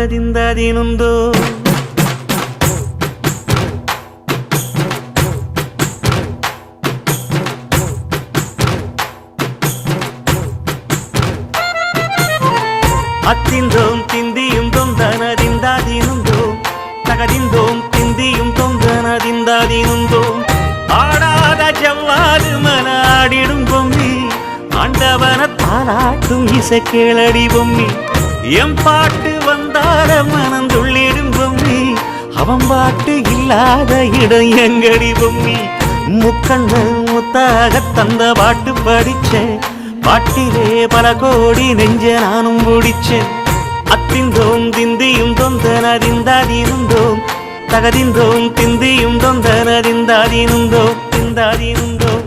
ದಿಂದದಿನುಂದು அத்திந்தோம் திந்தியும் தொந்தனதிந்தாதினுந்தோ தகதிந்தோம் திந்தியும் தொந்தனதிந்தாதினுந்தோ ஆடாத ஜவ்வாது மனாடிடும் பொம்மி ஆண்டவன தாளாட்டும் இசை கேளடி பொம்மி எம் பாட்டு வந்தார மனந்துள்ளிடும் பொம்மி அவன் பாட்டு இல்லாத இடம் எங்கடி பொம்மி முக்கண்ணு முத்தாக தந்த பாட்டு படிச்சேன் பாட்டிலே பல கோடி நெஞ்ச நானும் பிடிச்சேன் அத்திந்தோம் திந்தியும் தொந்தனதிந்தாதினுந்தோம் தகதிந்தோம் திந்தியும் தொந்தனதிந்தாதினுந்தோம் திந்தாதினுந்தோம்